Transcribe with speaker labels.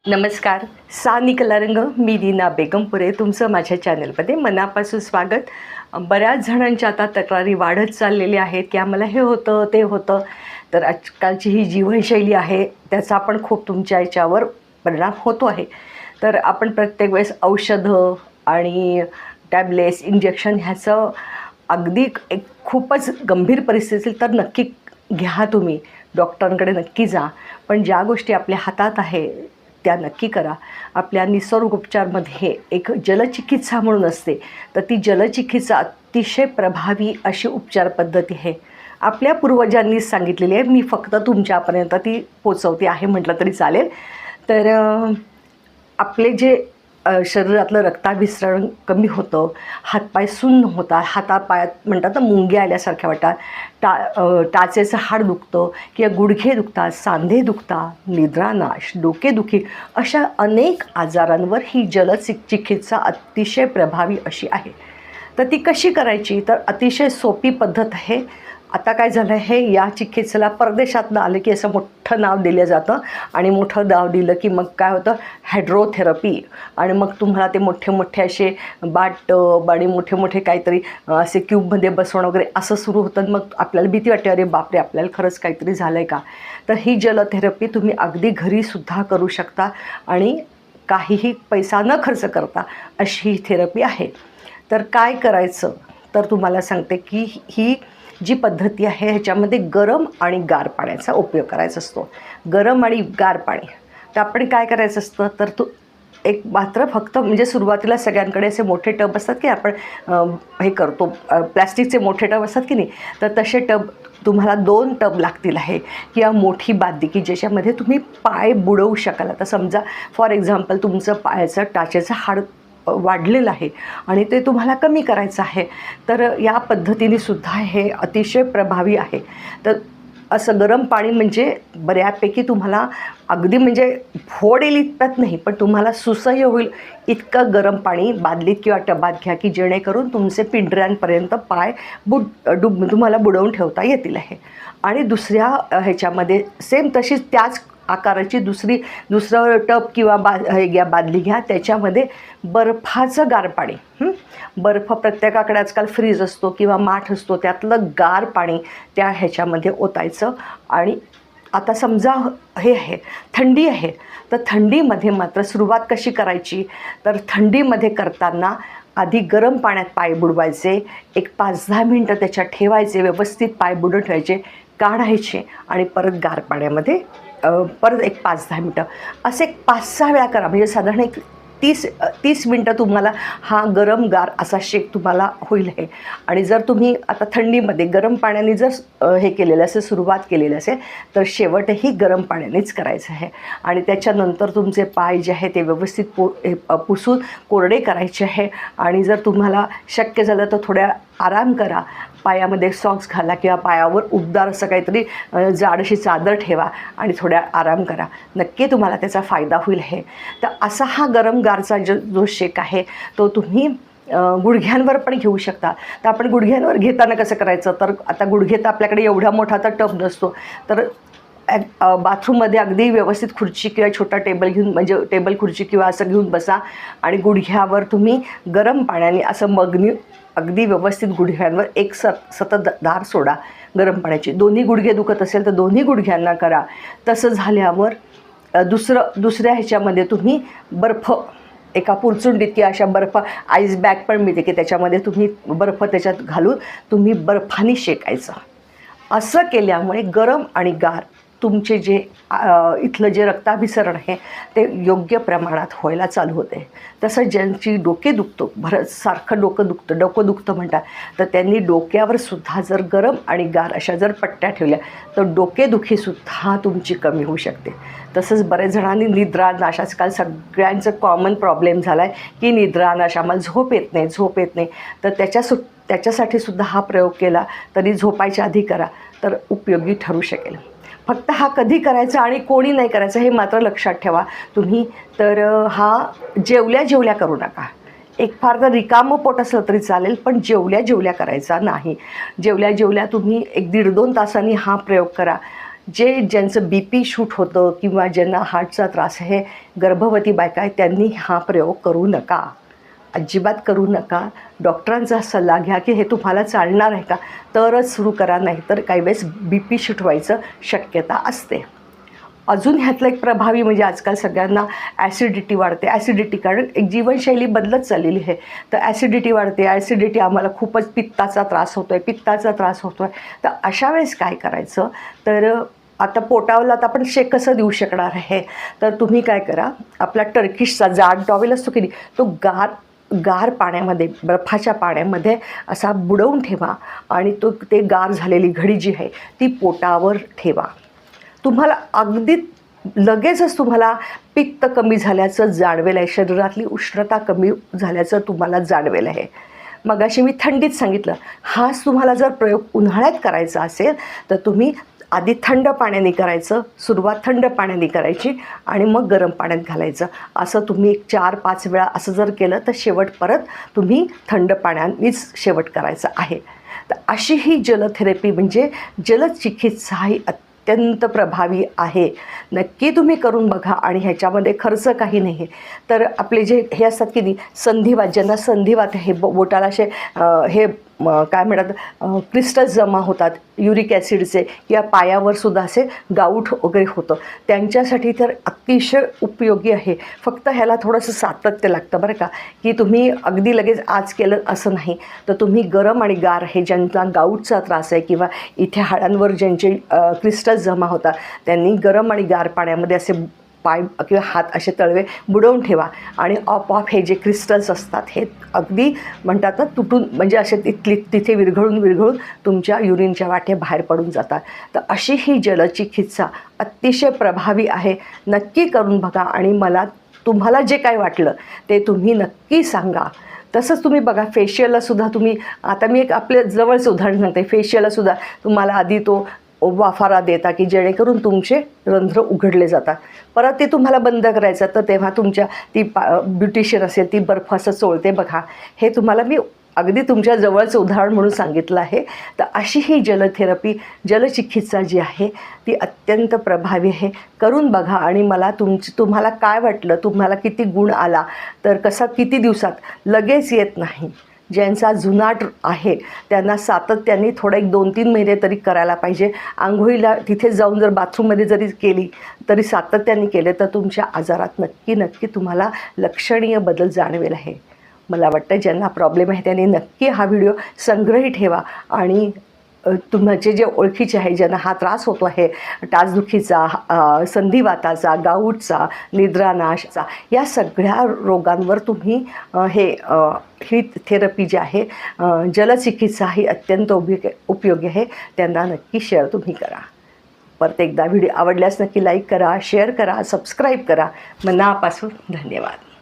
Speaker 1: नमस्कार. सा निकला रंग. मी रीना बेगमपुरे. तुमचं माझ्या चॅनलमध्ये मनापासून स्वागत. बऱ्याच जणांच्या आता तक्रारी वाढत चाललेल्या आहेत की आम्हाला हे होतं ते होतं. तर आजकालची ही जीवनशैली आहे त्याचा पण खूप तुमच्या याच्यावर परिणाम होतो आहे. तर आपण प्रत्येक वेळेस औषधं आणि टॅबलेट्स इंजेक्शन ह्याचं अगदी एक खूपच गंभीर परिस्थिती तर नक्की घ्या. तुम्ही डॉक्टरांकडे नक्की जा. पण ज्या गोष्टी आपल्या हातात आहे त्या नक्की करा. आपल्या निसर्गोपचारमध्ये एक जलचिकित्सा म्हणून असते. तर ती जलचिकित्सा अतिशय प्रभावी अशी उपचार पद्धती आहे. आपल्या पूर्वजांनीच सांगितलेली आहे. मी फक्त तुमच्यापर्यंत ती पोचवते आहे म्हटलं तरी चालेल. तर आपले जे शरीरातलं रक्ताभिसरण कमी होतं, हातपाय सुन्न होतात, हातापायात म्हणतात ना मुंग्या आल्यासारख्या वाटतात, टाचेचं हाड दुखतं किंवा गुडघे दुखतात, सांधे दुखतात, निद्रानाश, डोकेदुखी अशा अनेक आजारांवर ही जलचिकित्सा अतिशय प्रभावी अशी आहे. तर ती कशी करायची? तर अतिशय सोपी पद्धत आहे. आता काय झालं आहे, या चिकित्सेला परदेशातनं आलं की असं मोठं नाव दिलं जातं आणि मोठं नाव दिलं की मग काय होतं, हायड्रोथेरपी. आणि मग तुम्हाला ते मोठे मोठे असे टब आणि मोठे मोठे काहीतरी असे क्यूबमध्ये बसवणं वगैरे असं सुरू होतं. मग आपल्याला भीती वाटते, अरे बापरे आपल्याला खरंच काहीतरी झालं आहे का. तर ही जलथेरपी तुम्ही अगदी घरीसुद्धा करू शकता आणि काहीही पैसा न खर्च करता अशी ही थेरपी आहे. तर काय करायचं तर तुम्हाला सांगते की ही जी पद्धती आहे ह्याच्यामध्ये गरम आणि गार पाण्याचा उपयोग करायचा असतो. गरम आणि गार पाणी. तर आपण काय करायचं असतं तर एक मात्र फक्त म्हणजे सुरुवातीला सगळ्यांकडे असे मोठे टब असतात की आपण हे करतो, प्लॅस्टिकचे मोठे टब असतात की नाही. तर तसे टब तुम्हाला 2 टब लागतील आहे किंवा मोठी बादली की ज्याच्यामध्ये तुम्ही पाय बुडवू शकाल. आता समजा फॉर एक्झाम्पल तुमचं पायाचं टाचेचं हाड वाढलेलं आहे आणि ते तुम्हाला कमी करायचं आहे. तर या पद्धतीने सुद्धा हे अतिशय प्रभावी आहे. तर असं गरम पाणी म्हणजे बऱ्यापैकी तुम्हाला अगदी म्हणजे फोड येईल इतपत नाही, पण तुम्हाला सुसह्य होईल इतकं गरम पाणी बादलीत किंवा टबात घ्या की जेणेकरून तुमचे पिंढऱ्यांपर्यंत पाय तुम्हाला बुडवून ठेवता येतील आहे. आणि दुसऱ्या ह्याच्यामध्ये सेम तशीच त्याच आकाराची दुसरं टब किंवा बादली घ्या. त्याच्यामध्ये बर्फाचं गार पाणी, बर्फ प्रत्येकाकडे आजकाल फ्रीज असतो किंवा माठ असतो, त्यातलं गार पाणी त्या ह्याच्यामध्ये ओतायचं. आणि आता समजा हे आहे थंडी आहे, तर थंडीमध्ये मात्र सुरुवात कशी करायची तर थंडीमध्ये करताना आधी गरम पाण्यात पाय बुडवायचे, एक 5-10 मिनटं त्याच्यात ठेवायचे, व्यवस्थित पाय बुडवून ठेवायचे, काढायचे आणि परत गार पाण्यामध्ये परत एक 5-10 मिनटं असे 5-6 वेळा करा. म्हणजे साधारण एक 30 मिनटं तुम्हाला हा गरम गार असा शेक तुम्हाला होईल आहे. आणि जर तुम्ही आता थंडीमध्ये गरम पाण्याने जर हे केलेलं असेल, सुरुवात केलेली असेल, तर शेवटही गरम पाण्यानेच करायचं आहे. आणि त्याच्यानंतर तुमचे पाय जे आहे ते व्यवस्थित पुसून कोरडे करायचे आहे. आणि जर तुम्हाला शक्य झालं तर थोड्या आराम करा, पायामध्ये सॉक्स घाला किंवा पायावर उबदार असं काहीतरी जाडशी चादर ठेवा आणि थोड्या आराम करा. नक्की तुम्हाला त्याचा फायदा होईल आहे. तर असा हा गरम गारचा जो शेक आहे तो तुम्ही गुडघ्यांवर पण घेऊ शकता. तर आपण गुडघ्यांवर घेताना कसं करायचं तर आता गुडघे तर आपल्याकडे एवढा मोठा तर टब नसतो, तर बाथरूममध्ये अगदी व्यवस्थित खुर्ची किंवा छोटा टेबल घेऊन म्हणजे टेबल खुर्ची किंवा असं घेऊन बसा आणि गुडघ्यावर तुम्ही गरम पाण्याने असं मगनी अगदी व्यवस्थित गुडघ्यांवर एक सतत धार सोडा गरम पाण्याची. दोन्ही गुडघे दुखत असेल तर दोन्ही गुडघ्यांना करा. तसं झाल्यावर दुसऱ्या ह्याच्यामध्ये तुम्ही बर्फ एका पुरचुंडीत किंवा अशा बर्फ आईस बॅग पण मिळते की त्याच्यामध्ये तुम्ही बर्फ त्याच्यात घालून तुम्ही बर्फाने शेकायचं. असं केल्यामुळे गरम आणि गार तुमचे जे इथलं जे रक्ताभिसरण आहे ते योग्य प्रमाणात व्हायला चालू होते. तसं ज्यांची डोके दुखतो सारखं डोकं दुखतं म्हणतात, तर त्यांनी डोक्यावर सुद्धा जर गरम आणि गार अशा जर पट्ट्या ठेवल्या तर डोकेदुखीसुद्धा तुमची कमी होऊ शकते. तसंच बरेच जणांनी निद्रानाश, आजकाल सगळ्यांचं कॉमन प्रॉब्लेम झाला आहे की निद्रानाश, आम्हाला झोप येत नाही. तर त्याच्यासाठी सुद्धा हा प्रयोग केला तरी झोपायच्या आधी करा तर उपयोगी ठरू शकेल. फक्त हा कधी करायचा आणि कोणी नाही करायचं हे मात्र लक्षात ठेवा तुम्ही. तर हा जेवल्या करू नका. एक फार तर रिकामं पोट असलं तरी चालेल, पण जेवल्या करायचा नाही. जेवल्या तुम्ही 1-1.5-2 तासांनी हा प्रयोग करा. ज्यांचं BP शूट होतं किंवा ज्यांना हार्टचा त्रास आहे, गर्भवती बायका आहे, त्यांनी हा प्रयोग करू नका, अजिबात करू नका. डॉक्टरांचा सल्ला घ्या की हे तुम्हाला चालणार आहे का, तरच सुरू करा, नाही तर काही वेळेस BP शूट व्हायचं शक्यता असते. अजून ह्यातलं एक प्रभावी म्हणजे आजकाल सगळ्यांना ॲसिडिटी वाढते. ॲसिडिटी कारण एक जीवनशैली बदलत चाललेली आहे, तर ॲसिडिटी वाढते. ॲसिडिटी आम्हाला खूपच पित्ताचा त्रास होतो आहे. तर अशा वेळेस काय करायचं, तर आता पोटावला तर आपण शेक कसं देऊ शकणार आहे, तर तुम्ही काय करा, आपला टर्किशचा जाड टॉवेल असतो की नाही, तो गार पाण्यामध्ये, बर्फाच्या पाण्यामध्ये असा बुडवून ठेवा आणि ते गार झालेली घडी जी आहे ती पोटावर ठेवा. तुम्हाला अगदी लगेचच तुम्हाला पित्त कमी झाल्याचं जाणवेल आहे, शरीरातली उष्णता कमी झाल्याचं तुम्हाला जाणवेल आहे. मगाशी मी थंडीत सांगितलं, हाच तुम्हाला जर प्रयोग उन्हाळ्यात करायचा असेल तर तुम्ही आधी थंड पाण्याने करायचं, सुरुवात थंड पाण्याने करायची आणि मग गरम पाण्यात घालायचं. असं तुम्ही 4-5 वेळा असं जर केलं तर शेवट परत तुम्ही थंड पाण्यानेच शेवट करायचं आहे. तर अशी ही जलथेरपी म्हणजे जलचिकित्सा ही अत्यंत प्रभावी आहे. नक्की तुम्ही करून बघा आणि ह्याच्यामध्ये खर्च काही नाही. तर आपले जे हे असतात की नाही संधिवात, ज्यांना संधिवात हे बोटाला असे हे काय म्हणतात क्रिस्टल्स जमा होतात युरिक ॲसिडचे, किंवा पायावर सुद्धा असे गाऊठ वगैरे होतं, त्यांच्यासाठी तर अतिशय उपयोगी आहे. फक्त ह्याला थोडंसं सातत्य लागतं बरं का, की तुम्ही अगदी लगेच आज केलं असं नाही. तर तुम्ही गरम आणि गार, हे ज्यांचा गाऊटचा त्रास आहे किंवा इथे हाडांवर ज्यांचे क्रिस्टल्स जमा होतात, त्यांनी गरम आणि गार पाण्यामध्ये असे पाय किंवा हात असे तळवे बुडवून ठेवा आणि आपोआप हे जे क्रिस्टल्स असतात हे अगदी म्हणतात ना तुटून, म्हणजे असे तिथे विरघळून तुमच्या युरिनच्या वाटे बाहेर पडून जातात. तर अशी ही जलचिकित्सा अतिशय प्रभावी आहे. नक्की करून बघा आणि मला तुम्हाला जे काय वाटलं ते तुम्ही नक्की सांगा. तसंच तुम्ही बघा फेशियललासुद्धा तुम्ही, आता मी एक आपल्या जवळचं उदाहरण सांगते, फेशियललासुद्धा तुम्हाला आधी तो वाफारा देता की जेणेकरून तुमचे रंध्र उघडले जातात. परत ते तुम्हाला बंद करायचं तर तेव्हा तुमच्या ती ब्युटिशियन असेल ती बर्फ असं चोळते बघा. हे तुम्हाला मी अगदी तुमच्या जवळचं उदाहरण म्हणून सांगितलं आहे. तर अशी ही जलथेरपी, जलचिकित्सा जी आहे ती अत्यंत प्रभावी आहे. करून बघा आणि मला तुम्हाला काय वाटलं, तुम्हाला किती गुण आला, तर कसा किती दिवसात, लगेच येत नाही. ज्यांचा जुनाट आहे त्यांना सातत्याने थोडं 1-2-3 महिने तरी करायला पाहिजे. आंघोळीला तिथे जाऊन जर बाथरूममध्ये जरी केली तरी सातत्याने केले तर तुमच्या आजारात नक्की तुम्हाला लक्षणीय बदल जाणवेल आहे. मला वाटतं ज्यांना प्रॉब्लेम आहे त्यांनी नक्की हा व्हिडिओ संग्रही ठेवा आणि तुमचे जे ओळखीचे आहे ज्यांना हा त्रास होतो आहे, टाचदुखीचा, संधिवाताचा, गाऊटचा, निद्रानाशचा, या सगळ्या रोगांवर तुम्ही ही थेरपी जी आहे जलचिकित्सा ही अत्यंत उपयोगी आहे. त्यांना नक्की शेअर तुम्ही करा. परत एकदा व्हिडिओ आवडल्यास नक्की लाईक करा, शेअर करा, सबस्क्राईब करा. मनापासून धन्यवाद.